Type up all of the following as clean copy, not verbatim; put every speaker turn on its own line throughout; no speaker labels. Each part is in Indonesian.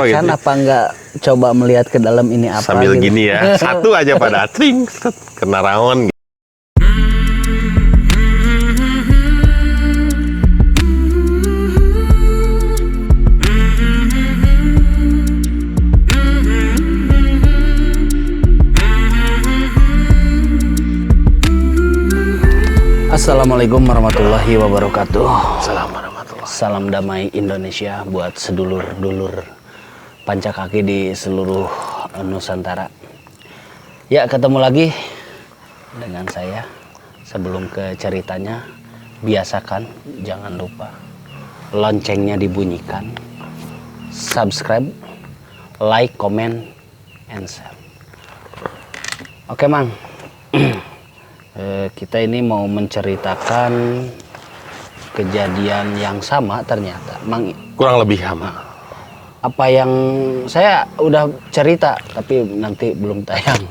penasaran
gitu.
apa enggak coba melihat ke dalam ini apa
sambil
gitu.
gini ya, satu aja pada tring, kena raon.
Assalamualaikum warahmatullahi wabarakatuh.
Assalamualaikum.
Salam damai Indonesia buat sedulur-dulur pancakaki di seluruh Nusantara. Ya, ketemu lagi dengan saya. Sebelum ke ceritanya, biasakan jangan lupa loncengnya dibunyikan, subscribe, like, comment, and share. Oke, Mang. Kita ini mau menceritakan kejadian yang sama ternyata, Mang.
Kurang lebih sama.
Apa yang saya udah cerita tapi nanti belum tayang.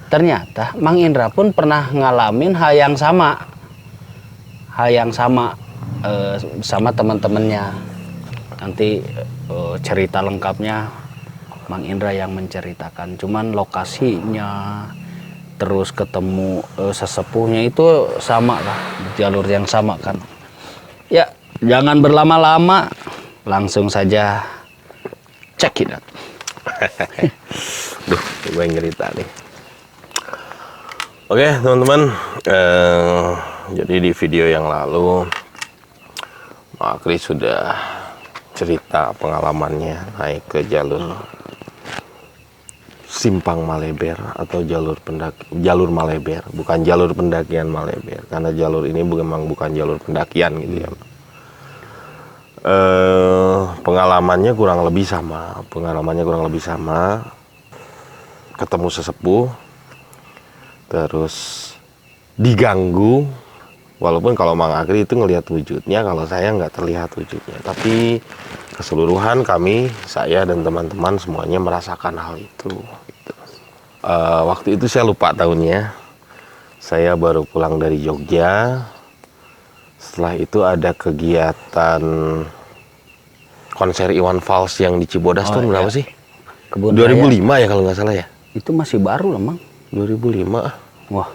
Ternyata Mang Indra pun pernah ngalamin hal yang sama. Sama teman-temannya. Nanti cerita lengkapnya Mang Indra yang menceritakan. Cuman lokasinya terus ketemu sesepuhnya itu sama lah, jalur yang sama kan. Ya, jangan berlama-lama, langsung saja check it out.
Duh, gue yang cerita nih. Oke, teman-teman, jadi di video yang lalu Mak Akri sudah cerita pengalamannya naik ke jalur Simpang Maleber atau jalur Maleber, bukan jalur pendakian Maleber, karena jalur ini memang bukan jalur pendakian gitu ya. Pengalamannya kurang lebih sama, ketemu sesepuh, terus diganggu, walaupun kalau Mang Akri itu ngelihat wujudnya, kalau saya nggak terlihat wujudnya, tapi keseluruhan kami, saya dan teman-teman semuanya merasakan hal itu. Gitu. Waktu itu saya lupa tahunnya, saya baru pulang dari Jogja. Setelah itu ada kegiatan konser Iwan Fals yang di Cibodas. Tahun berapa sih?
Kebun
2005
Raya.
ya kalau nggak salah ya.
Itu masih baru lah, Mang.
2005.
Wah,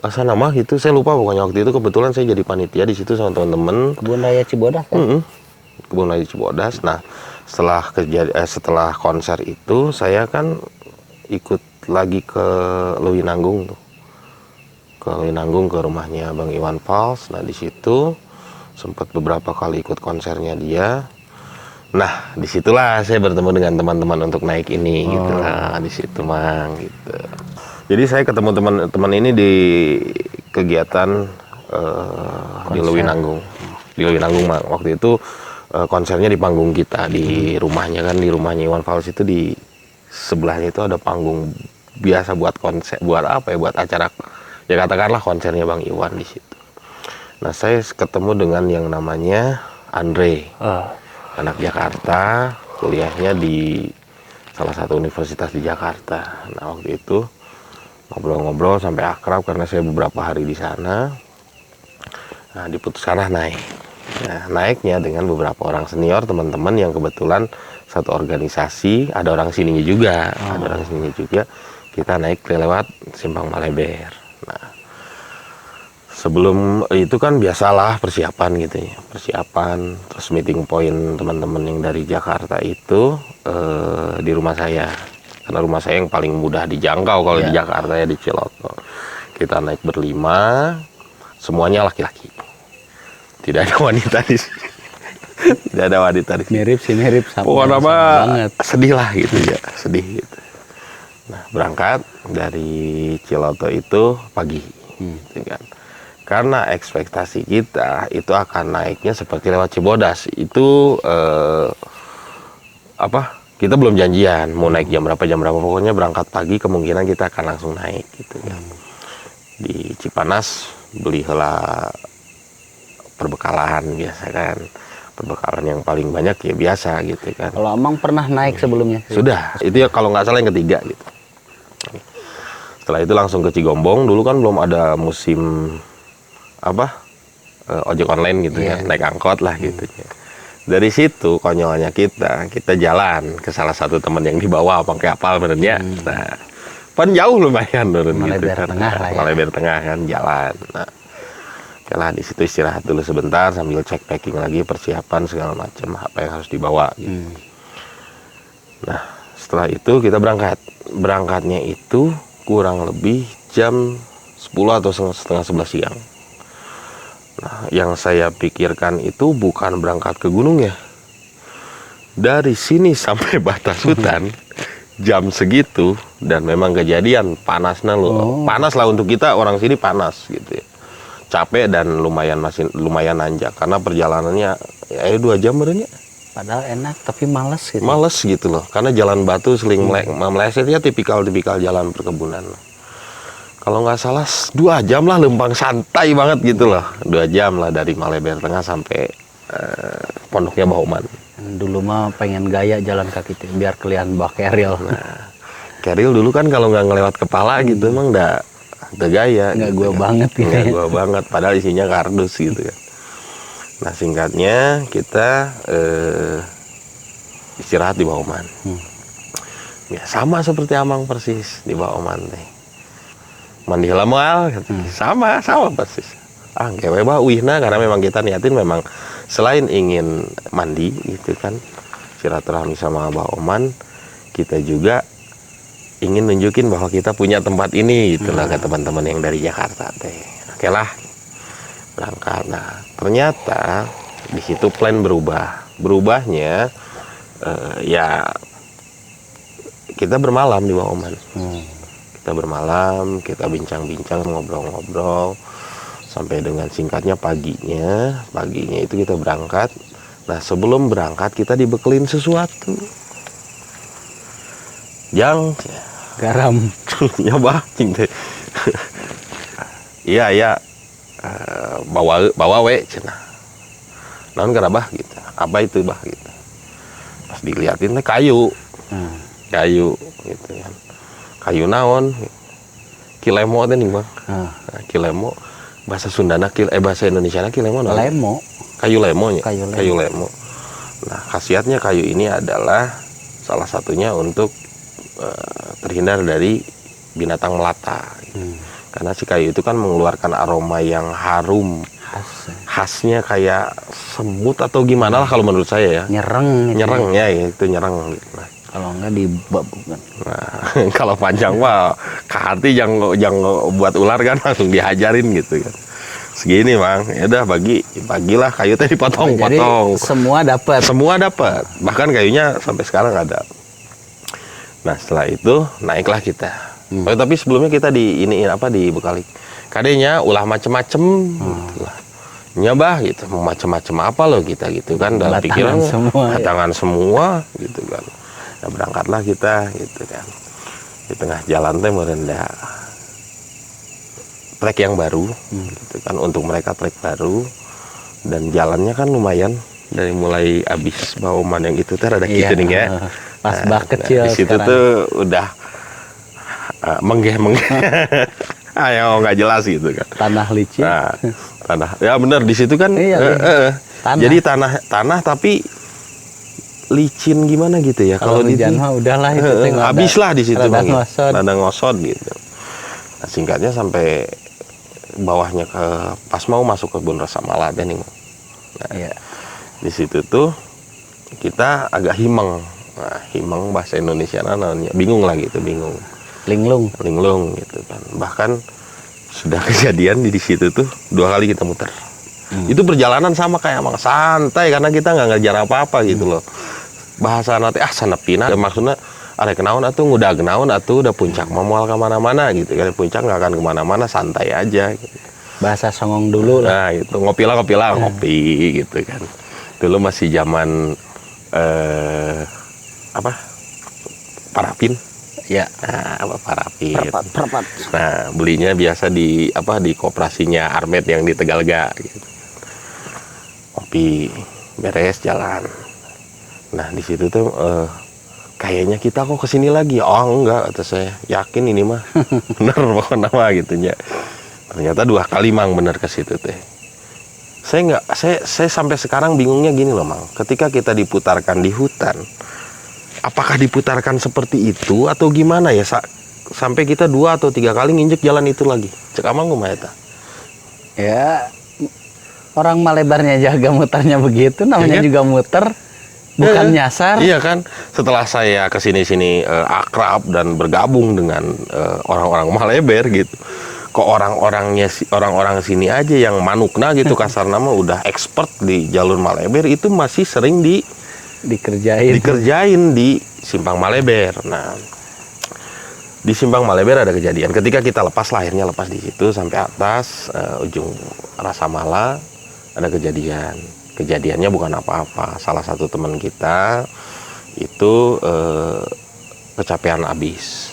Asal nama gitu, saya lupa pokoknya. Waktu itu kebetulan saya jadi panitia di situ sama teman-teman.
Kebun Raya Cibodas kan?
Kebun Raya Cibodas. Nah, setelah konser itu saya kan ikut lagi ke Lewinanggung tuh. Ke Lewinanggung, ke rumahnya Bang Iwan Fals. Nah, di situ sempat beberapa kali ikut konsernya dia. Nah, disitulah saya bertemu dengan teman-teman untuk naik ini gitu. Nah, di situ Mang gitu. Jadi saya ketemu teman-teman ini di kegiatan di Lewinanggung. Di Lewinanggung Mang. Waktu itu konsernya di panggung kita, di rumahnya kan, di rumahnya Iwan Fals itu di sebelahnya itu ada panggung biasa buat konser, buat apa ya, buat acara, ya katakanlah konsernya Bang Iwan di situ. Nah, saya ketemu dengan yang namanya Andre, anak Jakarta, kuliahnya di salah satu universitas di Jakarta. Nah, waktu itu ngobrol-ngobrol sampai akrab karena saya beberapa hari di sana. Nah, diputuskanlah naik. Nah, naiknya dengan beberapa orang senior teman-teman yang kebetulan satu organisasi, ada orang sininya juga, kita naik lewat Simpang Maleber. Nah, sebelum itu kan biasalah persiapan gitu ya, terus meeting point teman-teman yang dari Jakarta itu di rumah saya, karena rumah saya yang paling mudah dijangkau kalau di Jakarta ya, di Ciloto. Kita naik berlima, semuanya laki-laki. Tidak ada wanita di sini. Tidak ada wanita di sini.
Mirip sama.
Pokoknya
banget.
Sedih lah gitu ya, sedih gitu. Nah, berangkat dari Ciloto itu pagi, gitu kan. Karena ekspektasi kita itu akan naiknya seperti lewat Cibodas. Itu kita belum janjian mau naik jam berapa, pokoknya berangkat pagi kemungkinan kita akan langsung naik gitu kan. Di Cipanas beli heula perbekalan biasa kan, perbekalan yang paling banyak ya biasa gitu kan.
Kalau Amang pernah naik sebelumnya?
Sudah, itu ya kalau nggak salah yang ketiga gitu. Setelah itu langsung ke Cigombong. Dulu kan belum ada musim ojek online gitu ya, naik angkot lah gitu ya. Dari situ konyolnya kita jalan ke salah satu teman yang dibawa pakai kapal benernya. Nah, pan jauh lumayan turun gitu
Maleber
kan.
Tengah lah ya.
Maleber Tengah kan jalan. Nah, oke lah di situ istirahat dulu sebentar sambil cek packing lagi persiapan segala macam apa yang harus dibawa gitu. Nah, setelah itu kita berangkat. Berangkatnya itu kurang lebih jam 10 atau setengah 11 siang. Nah, yang saya pikirkan itu bukan berangkat ke gunung ya. Dari sini sampai batas hutan jam segitu dan memang kejadian panasnya loh. Panas lah untuk kita orang sini panas gitu ya. Capek dan lumayan nanjak karena perjalanannya ya 2 jam berenya.
Padahal enak tapi males gitu.
Males gitu loh, karena jalan batu seling meleset ya tipikal jalan perkebunan. Kalau nggak salah 2 jam lah lempang santai banget gitu loh. 2 jam lah dari Maleber Tengah sampai pondoknya Bahoman.
Dulu mah pengen gaya jalan kaki itu biar kelihatan bawa keril.
Nah, keril dulu kan kalau nggak ngelewat kepala gitu emang udah gaya.
Nggak
gitu
gua
kan.
banget gitu.
Nggak gua banget, padahal isinya kardus gitu kan. Nah singkatnya kita istirahat di Bahoman. Ya sama seperti Amang persis di Bahoman teh. Mandi halamal, sama persis. Ngewe bah uihna karena memang kita niatin memang selain ingin mandi gitu kan, silaturahmi sama Bahoman, kita juga ingin nunjukin bahwa kita punya tempat ini gitu lah ke teman-teman yang dari Jakarta teh. Oke lah, berangkat. Nah ternyata di situ plan berubahnya ya kita bermalam di Bahoman. Kita bermalam, kita bincang-bincang, ngobrol-ngobrol sampai dengan singkatnya paginya itu kita berangkat. Nah sebelum berangkat kita dibekelin sesuatu yang
Garam.
nyoba cing iya bawa we cenah naon kana bah gitu, apa itu bah gitu. Pas dilihatin teh kayu gitu kan, kayu naon kilemo teh nih bang. Nah, kilemo bahasa Sundana bahasa Indonesiana kilemo naon?
Lemo.
Kayu lemonya.
Kayu
lemo. Nah khasiatnya kayu ini adalah salah satunya untuk terhindar dari binatang melata. Karena si kayu itu kan mengeluarkan aroma yang harum. Khasnya kayak semut atau gimana lah kalau menurut saya ya.
Nyereng.
Nyereng ya itu nyereng. Nah,
kalau enggak dibabukan.
Nah, kalau panjang mah ke hati yang buat ular kan langsung dihajarin gitu kan. Segini bang, ya udah bagilah kayu teh dipotong.
Jadi semua dapat.
Bahkan kayunya sampai sekarang ada. Nah setelah itu naiklah kita. Tapi sebelumnya kita dibekali. Kadenya ulah macem-macem. Gitu lah. Nyabah gitu, mau macem-macem apa loh kita gitu kan. Dalam pikiran batangan semua gitu kan. Nah berangkatlah kita gitu kan. Di tengah jalan teh merendah trek yang baru gitu kan, untuk mereka trek baru dan jalannya kan lumayan dari mulai abis Bahoman yang itu teh ada gitu nih ya.
Pas bak kecil
di situ tuh udah menggeh ayo nggak jelas gitu kan.
Tanah licin.
Nah, tanah ya bener di situ kan.
Tanah.
Jadi tanah tapi licin gimana gitu ya. Kalau di
mah udahlah itu
habis lah di situ
ada
ngosot gitu. Nah, singkatnya sampai bawahnya ke pas mau masuk ke Kebun Rasa Mala nih. Nah, di situ tuh kita agak himeng. Nah, himeng bahasa Indonesia namanya bingung lah gitu, linglung gitu kan. Bahkan sudah kejadian di situ tuh 2 kali kita muter. Itu perjalanan sama kayak emang santai karena kita nggak ngejar apa-apa gitu loh. Bahasa nanti sanepina maksudnya arek kenaon atuh ngudag kenaon atuh udah puncak moal kemana-mana gitu kan. Puncak nggak akan kemana-mana, santai aja gitu.
Bahasa songong dulu lah.
Nah itu ngopi gitu kan. Dulu masih zaman parafin
ya.
Nah, parafin
perpat.
Nah belinya biasa di koperasinya Armet yang di Tegalga gitu. Ngopi beres jalan. Nah di situ tuh kayaknya kita kok kesini lagi. Oh enggak, kata saya yakin ini mah bener pokoknya mah gitunya. Ternyata 2 kali mang bener ke situ teh. Saya sampai sekarang bingungnya gini loh, Mang. Ketika kita diputarkan di hutan, apakah diputarkan seperti itu atau gimana ya? Sampai kita 2 atau 3 kali nginjek jalan itu lagi. Cek amang kumaha eta?
Ya, orang Malebarnya jaga muternya begitu, namanya
Ya kan?
juga muter, bukan nyasar.
Iya kan? Setelah saya kesini-sini akrab dan bergabung dengan orang-orang Maleber gitu, kok orang-orang sini aja yang manukna gitu kasar nama udah expert di jalur Maleber itu masih sering dikerjain di Simpang Maleber. Nah, di Simpang Maleber ada kejadian. Ketika kita akhirnya lepas di situ sampai atas ujung Rasa Mala, ada kejadian. Kejadiannya bukan apa-apa. Salah satu teman kita itu kecapean habis.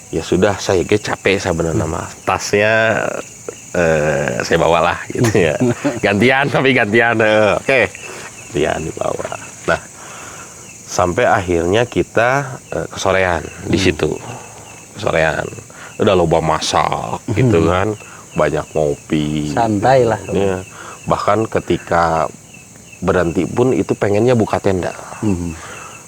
Ya sudah, saya capek saya bener nama. Tasnya saya bawalah gitu ya. Gantian. Oke. Gantian dibawa. Nah, sampai akhirnya kita kesorean di situ. Kesorean. Udah loba masak gitu kan. Banyak ngopi.
Santai lah.
Ya. Bahkan ketika berhenti pun itu pengennya buka tenda.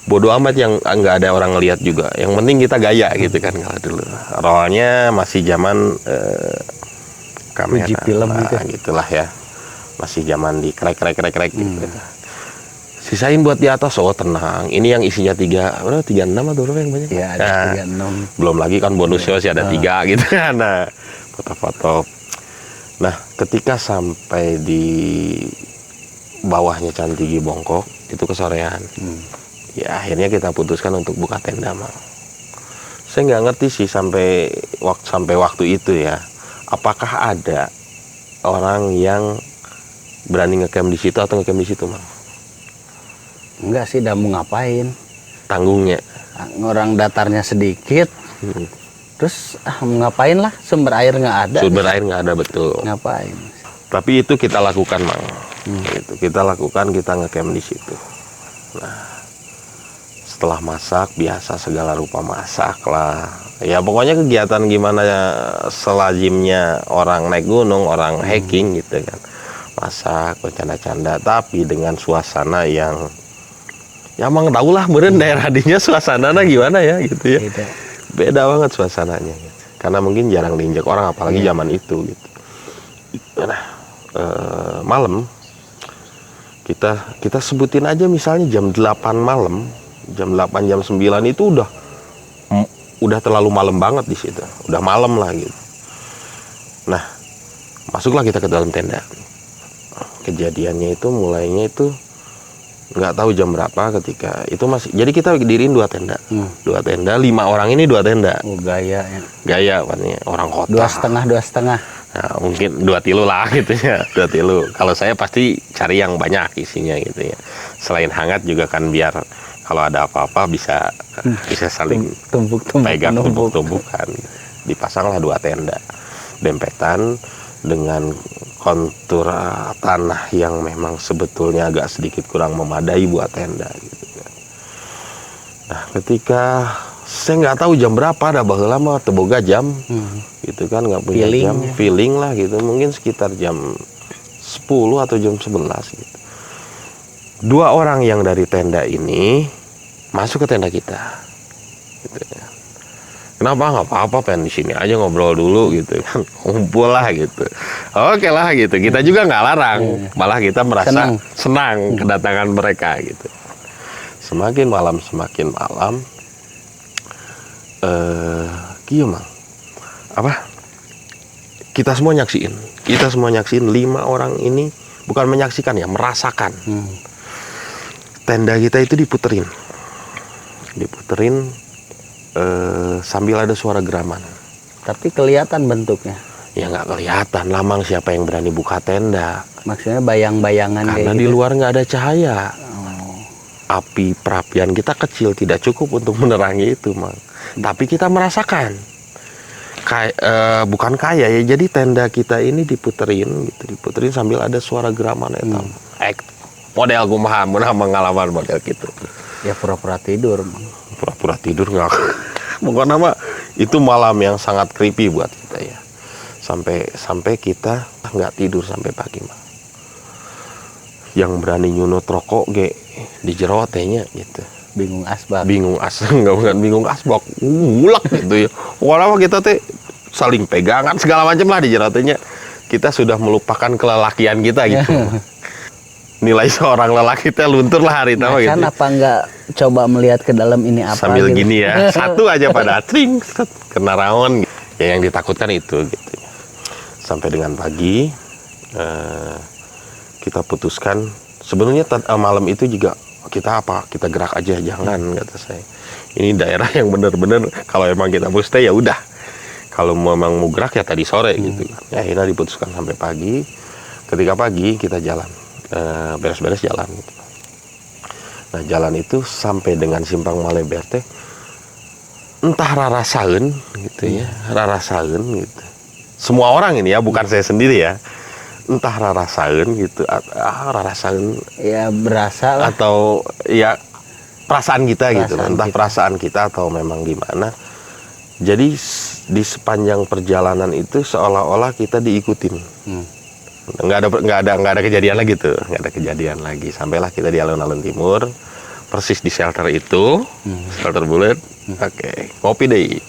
Bodoh amat yang nggak ada orang ngeliat juga. Yang penting kita gaya gitu kan kalau dulu. Rollnya masih zaman kamera.
Uji film gitu.
Gitulah ya. Masih zaman di krek gitu. Sisain buat di atas, oh tenang. Ini yang isinya 36 atau berapa yang banyak?
Ya, ada 36.
Belum lagi kan bonusnya masih ada 3 gitu kan. Nah, foto-foto. Nah, ketika sampai di bawahnya Cantigi Bongkok, itu kesorean. Ya, akhirnya kita putuskan untuk buka tenda, Mang. Saya nggak ngerti sih sampai waktu itu ya. Apakah ada orang yang berani ngecamp di situ atau ngecamp di situ, Mang?
Enggak sih, udah mau ngapain?
Tanggungnya.
Orang datarnya sedikit. Terus mau ngapain lah? Sumber air nggak ada.
Sumber air nggak ada, betul.
Ngapain?
Tapi itu kita lakukan, Mang. Itu kita lakukan, kita ngecamp di situ. Nah, setelah masak, biasa segala rupa masak lah. Ya pokoknya kegiatan gimana ya, selazimnya orang naik gunung, orang hiking gitu kan. Masak, bercanda-canda, tapi dengan suasana yang ya emang tau lah meren daerah dinya suasananya gimana ya gitu ya. Beda banget suasananya gitu. Karena mungkin jarang diinjak orang apalagi zaman itu gitu. Nah, malam kita sebutin aja misalnya jam 8 malam, jam 8 jam 9 itu udah terlalu malam banget di situ. Udah malam lah gitu. Nah, masuklah kita ke dalam tenda. Kejadiannya itu mulainya itu nggak tahu jam berapa ketika itu masih, jadi kita diriin 2 tenda, 2 tenda, 5 orang ini 2 tenda.
Gaya ya.
Gaya apanya, orang kota.
2,5.
Nah, mungkin 2 tilu lah gitu ya, 2 tilu. Kalau saya pasti cari yang banyak isinya gitu ya. Selain hangat juga kan biar kalau ada apa-apa bisa saling pegang tumpuk-tumpukan. Dipasanglah 2 tenda, dempetan dengan kontur tanah yang memang sebetulnya agak sedikit kurang memadai buat tenda gitu kan. Nah, ketika saya nggak tahu jam berapa, ada baheula mah teu boga jam gitu kan, nggak punya jam, feeling lah gitu, mungkin sekitar jam 10 atau jam 11 gitu. 2 orang yang dari tenda ini masuk ke tenda kita gitu ya. Kenapa? Nggak apa-apa, pengen di sini aja ngobrol dulu gitu kan, ngumpul lah gitu. Oke lah gitu, kita juga nggak larang, malah kita merasa senang kedatangan mereka gitu. Semakin malam gimana? Kita semua nyaksiin 5 orang ini bukan menyaksikan ya, merasakan. Tenda kita itu diputerin sambil ada suara geraman.
Tapi kelihatan bentuknya.
Ya nggak kelihatan, lamang siapa yang berani buka tenda.
Maksudnya bayang-bayangan
karena
kayak
di
gitu.
luar nggak ada cahaya. Api perapian kita kecil, tidak cukup untuk menerangi itu, Mang. Tapi kita merasakan. Bukan kaya ya, jadi tenda kita ini diputerin sambil ada suara geraman etam. Model kumaha, pengalaman model gitu.
Ya pura-pura tidur, Mang.
Pura-pura tidur nggak. Pokoknya mah itu malam yang sangat creepy buat kita ya. Sampai kita nggak tidur sampai pagi mah. Yang berani nyunut rokok ge di jero tehnya gitu.
Bingung asbak.
Bingung bukan bingung asbak, ngulak gitu ya. Walaupun kita teh saling pegangan segala macam lah di jero tehnya. Kita sudah melupakan kelelakian kita gitu. Nilai seorang lelaki teh luntur lah hari itu
Nah,
gitu.
kan apa nggak coba melihat ke dalam ini apa
Sambil
gitu.
gini ya, satu aja pada tring, set, kena raon. Ya yang ditakutkan itu gitu. Sampai dengan pagi kita putuskan sebenarnya malam itu juga kita gerak aja, jangan kata saya. Ini daerah yang benar-benar kalau emang kita mau stay ya udah. Kalau memang mau gerak ya tadi sore gitu kan. Ya akhirnya diputuskan sampai pagi. Ketika pagi kita jalan, beres-beres jalan gitu. Nah jalan itu sampai dengan Simpang Maleber teh entah rarasaeun gitu ya, rarasaeun gitu. Semua orang ini ya, bukan saya sendiri ya. Entah rarasaeun gitu, rarasaeun
Ya berasa lah.
atau ya perasaan kita gitu,
Perasaan
entah
kita.
perasaan kita atau memang gimana. Jadi di sepanjang perjalanan itu seolah-olah kita diikutin. Nggak ada kejadian lagi tuh, nggak ada kejadian lagi. Sampailah kita di alun-alun timur, persis di shelter itu, shelter bulat. Oke, ngopi deh.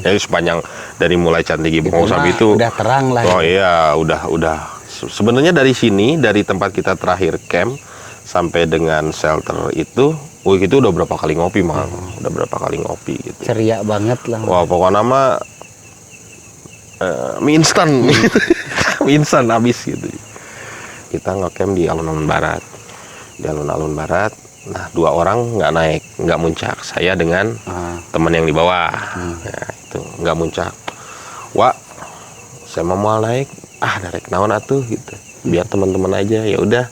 Jadi sepanjang dari mulai Candi Gibong sampai itu
udah terang lah.
oh iya, udah. Sebenarnya dari sini, dari tempat kita terakhir camp sampai dengan shelter itu udah berapa kali ngopi, Mang. Udah berapa kali ngopi gitu.
Ceria banget lah.
Wah, pokoknya mah mie instan. Mie instan habis gitu. Kita ngecamp di alun-alun barat. Di alun-alun barat, nah 2 orang nggak naik, nggak muncak. Saya dengan teman yang di bawah. Ya, itu nggak muncak. Wah, saya mau naik. Darek naon atuh gitu. Biar teman-teman aja. Ya udah,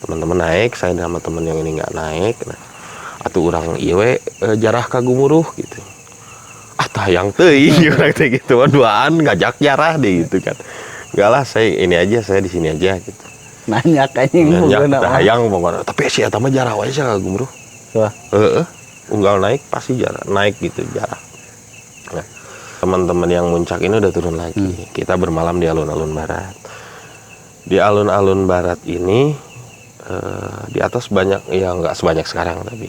teman-teman naik, saya sama teman yang ini nggak naik. Nah, atuh urang ieu we jarah ka gumuruh gitu. Tayang teuing urang teh gitu. Duaan ngajak jarah deh gitu kan. Enggak lah, saya ini aja, saya di sini aja gitu.
Nanya kayaknya
Nanya tayang pokoknya. Tapi si eta mah jarah wae ka gumuruh.
Wah.
Unggal naik pasti jarah, naik gitu jarah. Nah, teman-teman yang muncak ini udah turun lagi. Kita bermalam di alun-alun barat. Di alun-alun barat ini di atas banyak, ya nggak sebanyak sekarang tapi.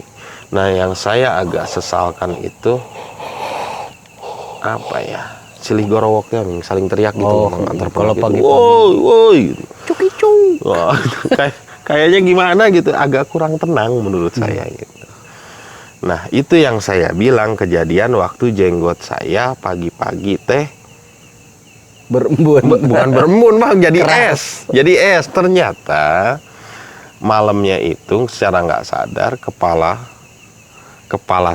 Nah yang saya agak sesalkan itu apa ya, silih gorowoknya saling teriak gitu antar
kalau
pagi.
pagi-pagi.
Woi,
Cukicu.
wah, kayaknya gimana gitu, agak kurang tenang menurut saya gitu. Nah itu yang saya bilang kejadian waktu jenggot saya pagi-pagi teh
Berembun.
bukan berembun mah jadi
Keras.
es. Jadi es. Ternyata malamnya itu secara nggak sadar kepala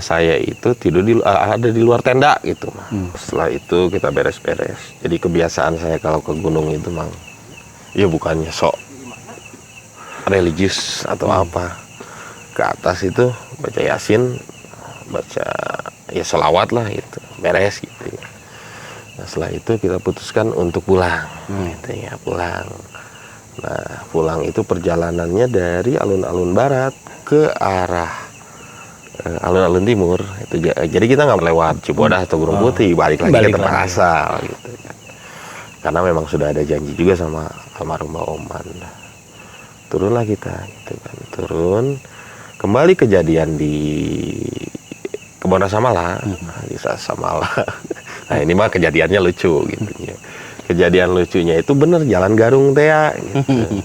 saya itu tidur ada di luar tenda gitu. Setelah itu kita beres-beres. Jadi kebiasaan saya kalau ke gunung itu mang, ya bukannya sok religius atau apa, ke atas itu baca yasin, baca ya selawat lah itu, beres gitu. Nah, setelah itu kita putuskan untuk pulang, gitu ya, pulang. Nah, pulang itu perjalanannya dari alun-alun barat ke arah alun-alun timur. Itu jadi kita nggak lewat Cibodas atau Gunung Putih, balik lagi ke tempat asal, gitu kan. Karena memang sudah ada janji juga sama almarhum Oman. Turunlah kita, gitu kan. Turun, kembali kejadian di Kebon Rasamala, di Rasamala. Nah ini mah kejadiannya lucu gitu ya. Kejadian lucunya itu bener jalan Garung teh ya, gitu.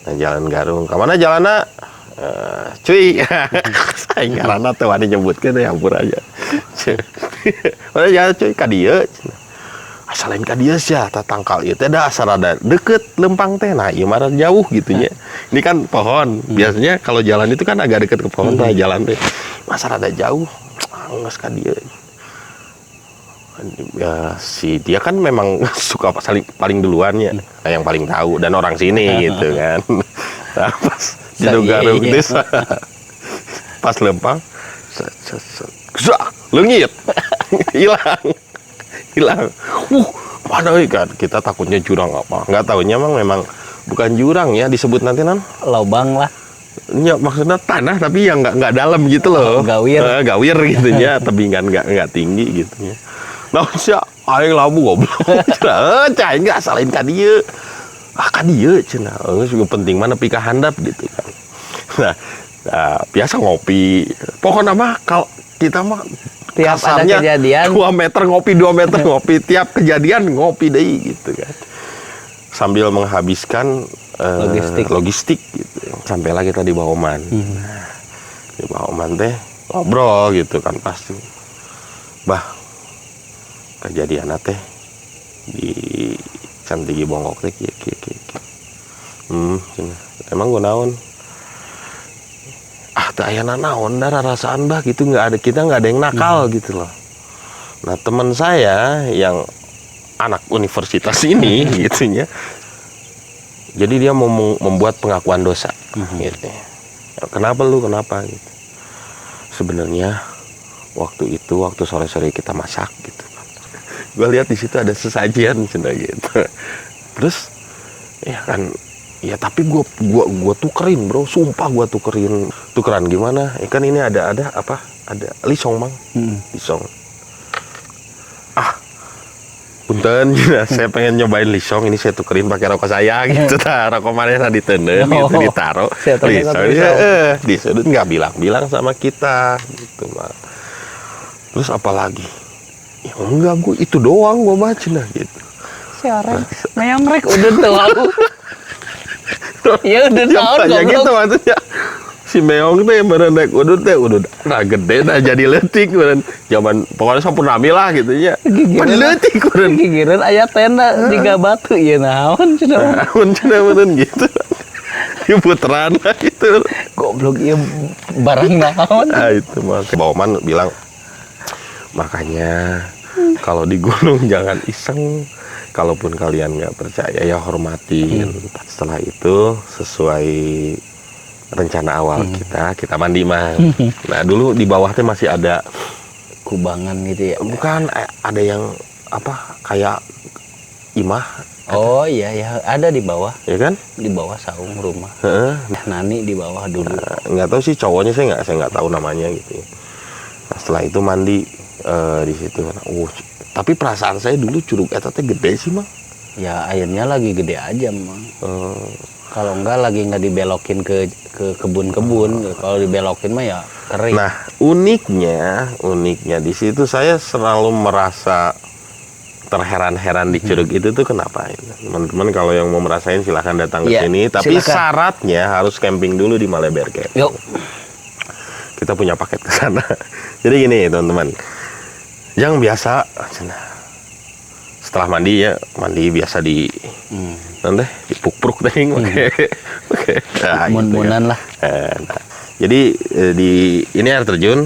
Nah jalan Garung, kemana jalanna? Cuy, saya ngarana teh wani nyebutkeun ya ampun aja. Mana jalan cuy ka dieu? Asalain ka dieu sia, tangkal ieu teh da asa rada deket lempang teh. Nah ieu mah jauh gitu nya. Ini kan pohon. Biasanya kalau jalan itu kan agak deket ke pohon teh jalan teh. Masa rada jauh. Geus ka dieu. Ya si dia kan memang suka paling duluan ya, yang paling tahu dan orang sini gitu kan. Nah, pas di Garung desa, pas lempang, leungit, hilang. Mana kan kita takutnya jurang apa? Nggak tahunya memang bukan jurang ya, disebut nanti
Lobang lah.
Ya maksudnya tanah tapi yang nggak dalam gitu loh.
Gawir.
Gawir gitu ya, tebingan nggak tinggi gitu ya. Nah, sia aing labu goblok. Cai enggak salahin ka dieu. kan dia cenah juga penting mana pika handap gitu kan. Nah, biasa ngopi. Pokoknya mah kalau kita mah
Tiap ada
kasarnya
kejadian.
2 meter ngopi, 2 meter ngopi. Tiap kejadian ngopi deh gitu kan. Sambil menghabiskan logistik gitu. Sampailah kita di Bahoman. Di Bahoman teh ngobrol gitu kan pasti. Bah, kejadian teh di Cantigi Bongkok teh kieu. Emang gue naon? Teu aya naon dah rasaan bah gitu, kita nggak ada yang nakal gitu loh. Nah, teman saya yang anak universitas ini gitunya. Jadi dia mau membuat pengakuan dosa gitu. Kenapa gitu. Sebenarnya waktu sore-sore kita masak gitu. Gue lihat di situ ada sesajian cina gitu. Terus ya kan, ya tapi gua tukerin bro, sumpah gua tukeran gimana? Kan ini ada lisong mang, lisong. Punten, saya pengen nyobain lisong, ini saya tukerin pakai rokok saya gitu. Rokok mana tadi tenen gitu ditaro. Lisong, disudut nggak bilang sama kita gitu mah. Terus apa lagi? Ya enggak, gue itu doang gue baca gitu.
Siaran, meong rek udah tahu. Ya udah tahu
goblok. Gitu maksudnya. Si meong teh bener naik udut teh udah gede dah jadi leutik bener. Zaman pokoknya sampurnami lah gitu nya. Pan leutik bener.
Gigireun aya tenda jiga batu ieu naon cenah.
Naon cenah bener gitu. Diputeran gitu.
Goblok ieu barang naon.
Nah itu mah Bahoman bilang makanya kalau di gunung jangan iseng. Kalaupun kalian nggak percaya ya hormatin. Setelah itu sesuai rencana awal kita mandi mah. Nah dulu di bawah teh masih ada
kubangan gitu ya.
Bukan, ada yang kayak imah.
Oh iya ya, ada di bawah.
Ya kan?
Di bawah saung rumah. Nani di bawah dulu.
Nggak tahu sih cowoknya, saya nggak tahu namanya gitu. Nah, setelah itu mandi di situ. Tapi perasaan saya dulu curug eta teh gede sih mah.
Ya airnya lagi gede aja mah. Kalau enggak lagi nggak dibelokin ke kebun-kebun. Kalau dibelokin mah ya kering.
Nah uniknya di situ saya selalu merasa terheran-heran di curug itu tuh kenapa? Teman-teman kalau yang mau merasain silahkan datang ke sini. Tapi syaratnya harus camping dulu di Maleber Camp.
Yuk.
Kita punya paket ke sana. Jadi gini teman-teman, yang biasa setelah mandi biasa di nanti dipuk-puk deh, oke.
Mun-munan lah.
Nah, jadi di ini air terjun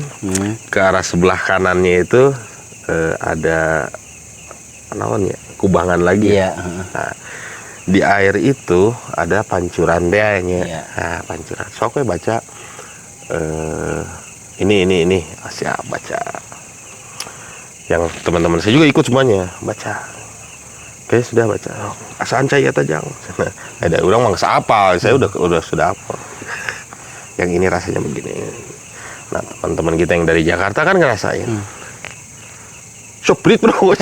ke arah sebelah kanannya itu ada kubangan lagi.
Iya.
Nah, di air itu ada pancuran dehnya.
Iya.
Nah, pancuran. Sok we baca ini siap baca. Yang teman-teman saya juga ikut semuanya baca. Oke, sudah baca. Asaan cai eta jang. Ada urang mangsa apa? Saya sudah apa. Yang ini rasanya begini. Nah, teman-teman kita yang dari Jakarta kan ngerasain. Soprit bro.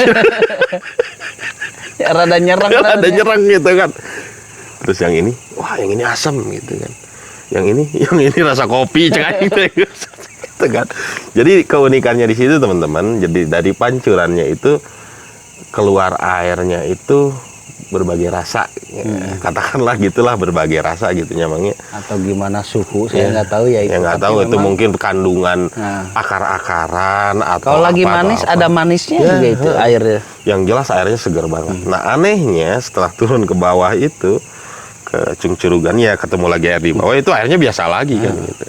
Ya, rada nyerang
gitu kan. Terus yang ini, wah yang ini asam gitu kan. Yang ini rasa kopi cek gitu kan. Jadi keunikannya di situ teman-teman, jadi dari pancurannya itu keluar airnya itu berbagai rasa, katakanlah gitulah berbagai rasa gitu nyamangnya.
Atau gimana suhu saya nggak tahu ya itu.
Ya nggak tahu itu mungkin kandungan akar-akaran atau
kalau lagi manis ada manisnya juga itu airnya.
Yang jelas airnya segar banget. Nah anehnya setelah turun ke bawah itu ke Cungcurugan ya ketemu lagi air di bawah itu airnya biasa lagi kan gitu.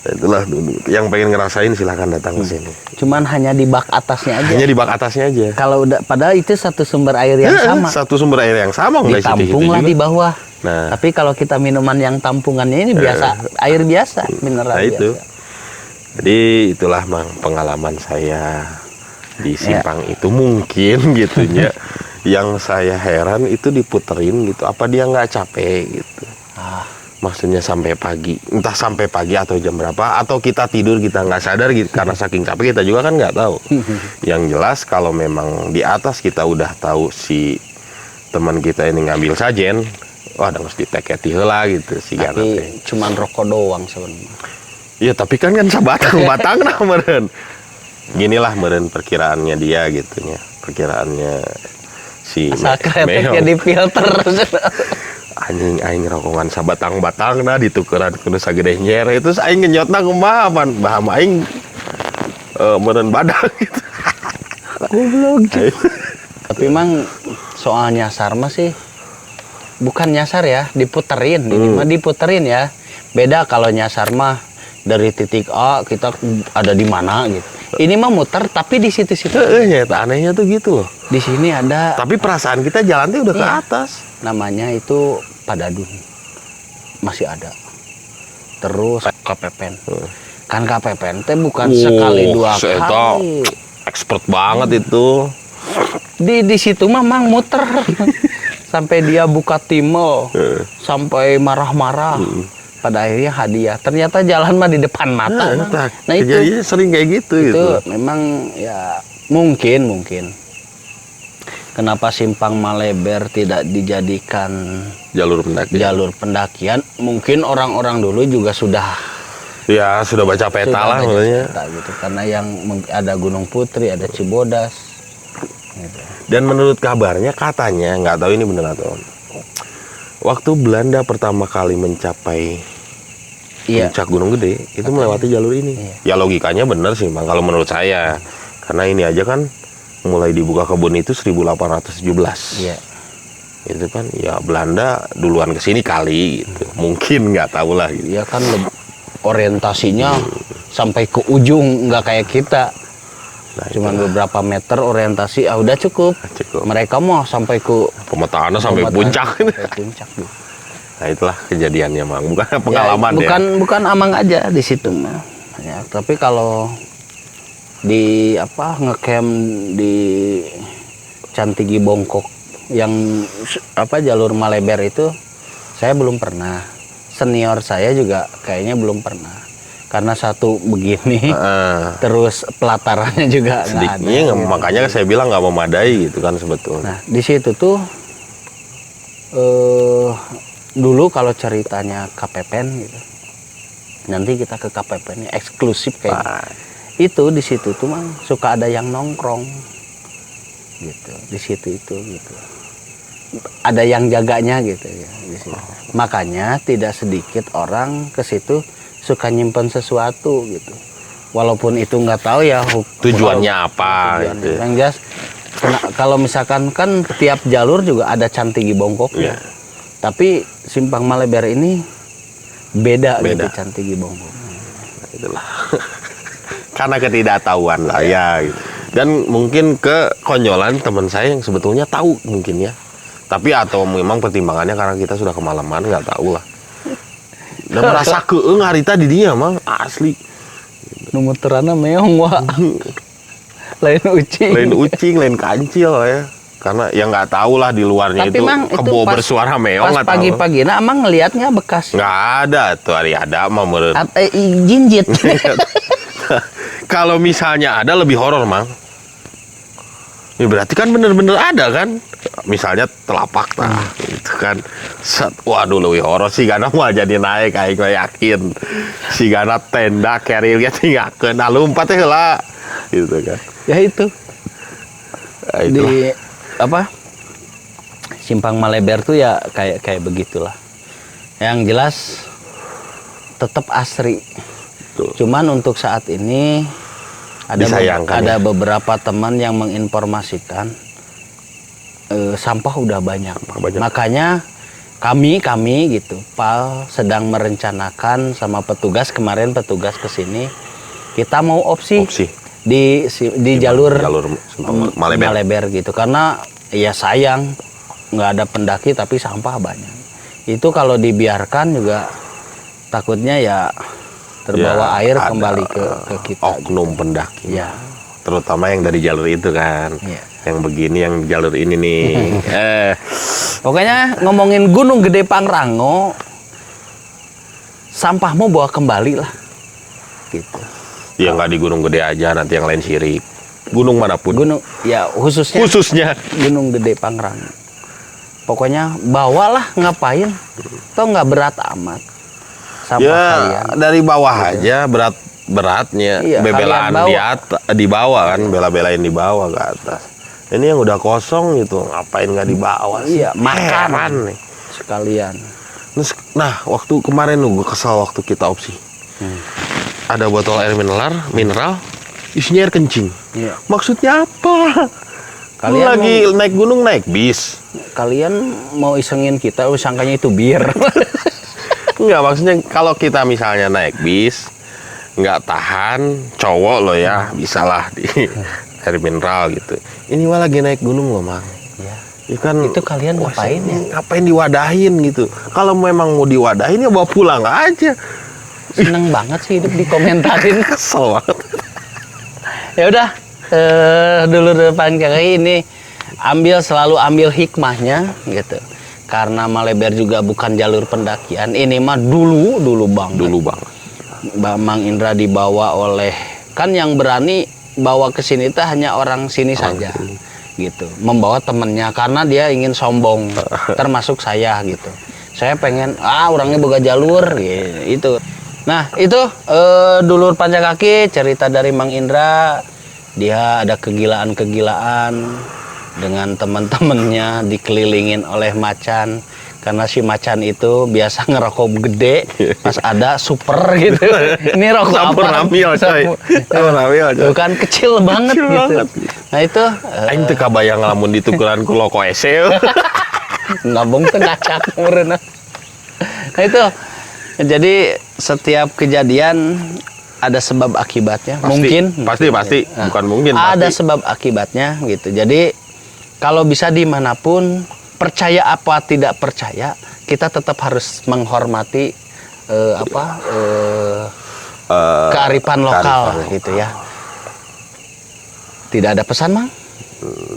Itulah dulu. Yang pengen ngerasain silahkan datang ke sini.
Cuman hanya di bak atasnya aja.
Hanya di bak atasnya aja.
Kalau udah padahal itu satu sumber air yang sama.
Satu sumber air yang sama
ditampung lah di bawah.
Nah,
tapi kalau kita minuman yang tampungannya ini biasa air biasa, mineral biasa.
Itu. Jadi itulah mang pengalaman saya di Simpang itu mungkin gitunya. Yang saya heran itu diputerin gitu. Apa dia nggak capek gitu? Maksudnya sampai pagi, entah sampai pagi atau jam berapa, atau kita tidur kita nggak sadar gitu, karena saking capek kita juga kan nggak tahu. Yang jelas kalau memang di atas kita udah tahu si teman kita ini ngambil sajen, wah ada mesti teketi heula gitu si Gana
Tapi
teh.
cuman rokok doang sebenarnya.
Iya tapi kan sabatang nah meren. Ginilah meren perkiraannya dia gitunya. Perkiraannya si
Asal kreteknya di filter.
Aing rokongan sabatang-batang nah ditukeran kudu sagede nyere itu aing ngenyotna kumaha pan baham aing meureun badak gitu.
Goblok. Tapi emang soal nyasar mah sih bukan nyasar ya, diputerin. Ini mah diputerin ya. Beda kalau nyasar mah dari titik A kita ada di mana gitu. Ini mah muter tapi di situ-situ.
Nyata anehnya tuh gitu loh.
Di sini ada
Tapi perasaan kita jalan tuh udah ke
Iya.
atas.
namanya itu Padadun. Masih ada. Terus KPPN. Kan KPPN teh bukan sekali dua
Eta
kali.
expert banget itu.
Di situ mah mang muter. Sampai dia buka timel, sampai marah-marah. Pada akhirnya hadiah. Ternyata jalan mah di depan mata. Nah itu
kejadiannya sering kayak gitu
itu memang ya mungkin kenapa Simpang Maleber tidak dijadikan
jalur pendaki.
jalur pendakian? Mungkin orang-orang dulu juga sudah
Ya sudah baca peta lah
baca
maksudnya.
peta gitu. Karena yang ada Gunung Putri, ada Cibodas. Gitu.
Dan menurut kabarnya katanya nggak tahu ini benar atau waktu Belanda pertama kali mencapai
Iya.
puncak Gunung Gede itu melewati jalur ini.
Iya.
Ya logikanya benar sih Bang kalau menurut saya. Karena ini aja kan mulai dibuka kebun itu 1817.
Iya.
Itu kan ya Belanda duluan ke sini kali gitu. Mungkin nggak tahu lah gitu.
Dia kan orientasinya sampai ke ujung, nggak kayak kita.
Nah,
Cuman beberapa meter orientasi, udah cukup.
Cukup.
Mereka mau sampai ke
Pemetaannya sampai puncak.
Sampai puncak gitu.
Nah itulah kejadiannya Bang. Bukan pengalaman ya.
Bukan amang aja di situ mah. Ya, tapi kalau di ngecamp di Cantigi Bongkok yang jalur Maleber itu saya belum pernah. Senior saya juga kayaknya belum pernah. Karena satu begini, terus pelatarannya juga nggak ada.
Sedikitnya makanya saya bilang nggak memadai gitu kan sebetulnya.
Nah di situ tuh dulu kalau ceritanya KPPN gitu, nanti kita ke KPPN eksklusif kayak itu di situ tuh mang suka ada yang nongkrong gitu di situ itu gitu, ada yang jaganya gitu ya di situ. Makanya tidak sedikit orang ke situ suka nyimpen sesuatu gitu, walaupun itu nggak tahu ya
Tujuannya apa
tujuannya.
gitu.
Yang jelas kalau misalkan kan tiap jalur juga ada Cantigi Bongkok ya. Tapi Simpang Maleber ini beda. Gitu Cantigi Bongkok.
Itulah. Karena ketidaktahuan saya gitu. Dan mungkin kekonyolan teman saya yang sebetulnya tahu mungkin ya. Tapi atau memang pertimbangannya karena kita sudah kemalaman nggak tahu lah. Dan merasa keeng harita di dia mah asli.
Numuterana meong wa. Lain ucing,
lain kancil ya. Karena yang nggak tahu lah di luarnya.
Tapi
itu
mang,
kebo
pas,
bersuara meong
pas
nggak tahu.
pagi-pagi nah emang ngeliat nggak bekas
Nggak ada tuh hari ada mah meureun.
jinjit.
Kalau misalnya ada lebih horor mang. Ya berarti kan bener-bener ada kan. Misalnya telapak itu kan. Waduh lebih horor sih karena mau jadi naik aing mah yakin. Si gana tenda carrier tinggalkeun lumpat teh heula gitu kan.
Ya itu.
Nah, itulah.
Di Simpang Maleber tuh ya kayak begitulah. Yang jelas tetap asri.
Tuh.
Cuman untuk saat ini ada beberapa teman yang menginformasikan sampah udah banyak. Makanya kami gitu, PAL sedang merencanakan sama petugas kemarin petugas kesini kita mau opsi. di jalur Maleber gitu karena ya sayang nggak ada pendaki tapi sampah banyak. Itu kalau dibiarkan juga takutnya ya terbawa air kembali ke kita.
Oknum pendaki.
Ya.
Terutama yang dari jalur itu kan.
Ya.
Yang begini yang jalur ini nih.
Pokoknya ngomongin Gunung Gede Pangrango, sampahmu bawa kembali lah. Gitu.
Ya nggak di Gunung Gede aja, nanti yang lain sirik. Gunung manapun.
Gunung ya khususnya
Khususnya
Gunung Gede Pangrango. Pokoknya bawalah, ngapain? Toh nggak berat amat sama
Ya
kalian.
dari bawah aja beratnya,
Iya,
bebelaan
kalian bawa.
di bawah kan, bela-belain di bawah ke atas. Ini yang udah kosong gitu, ngapain nggak dibawa sih?
Iya, makan
Heran nih.
sekalian.
Nah, waktu kemarin gue kesal waktu kita opsi. Ada botol air mineral, isinya air kencing.
Iya.
Maksudnya apa? Lu
Kalian
lagi naik gunung, naik bis.
Kalian mau isengin kita, sangkanya itu bir.
Enggak, maksudnya kalau kita misalnya naik bis, nggak tahan, cowok lo ya, bisalah di air mineral gitu. Ini mah lagi naik gunung loh, Mang.
Ya.
Ya kan,
Itu kalian ngapain ya?
Ngapain diwadahin gitu? Kalau memang mau diwadahin ya bawa pulang aja.
Seneng banget sih hidup dikomentarin.
Kesel banget.
Ya udah, dulu depan kaki ini selalu ambil hikmahnya gitu. Karena Maleber juga bukan jalur pendakian. Ini mah dulu banget.
Dulu banget.
Mang Indra dibawa oleh, kan yang berani bawa ke sini itu hanya orang sini saja. Gitu, membawa temennya karena dia ingin sombong, termasuk saya gitu. Saya pengen orangnya boga jalur gitu. Nah itu dulur panjang kaki, cerita dari Mang Indra. Dia ada kegilaan-kegilaan dengan teman-temannya, dikelilingin oleh macan. Karena si macan itu biasa ngerokok gede, pas ada super gitu. Ini rokok
Sampur
apa?
ambil, coy. Sampur ambil, coy.
Bukan kecil banget
Kecil
gitu.
banget.
Nah itu
Aing teu kabayang lamun ditukeran ku loko ese.
ngabung teh ngacak meureunna. Nah itu jadi setiap kejadian ada sebab akibatnya.
Pasti.
Nah,
Bukan mungkin,
ada
pasti.
sebab akibatnya gitu. Jadi kalau bisa dimanapun, percaya apa tidak percaya, kita tetap harus menghormati kearifan lokal gitu ya. Tidak ada pesan, Mang?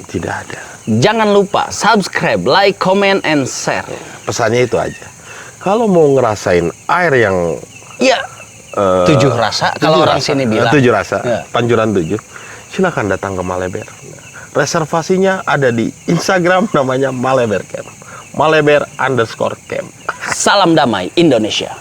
Tidak ada.
Jangan lupa subscribe, like, comment, and share.
Pesannya itu aja. Kalau mau ngerasain air yang
Iya. 7 rasa kalau orang sini bilang.
7 rasa,
Ya.
Panjuran 7. Silakan datang ke Maleber. Reservasinya ada di Instagram, namanya Maleber Camp. Maleber_camp.
Salam damai Indonesia.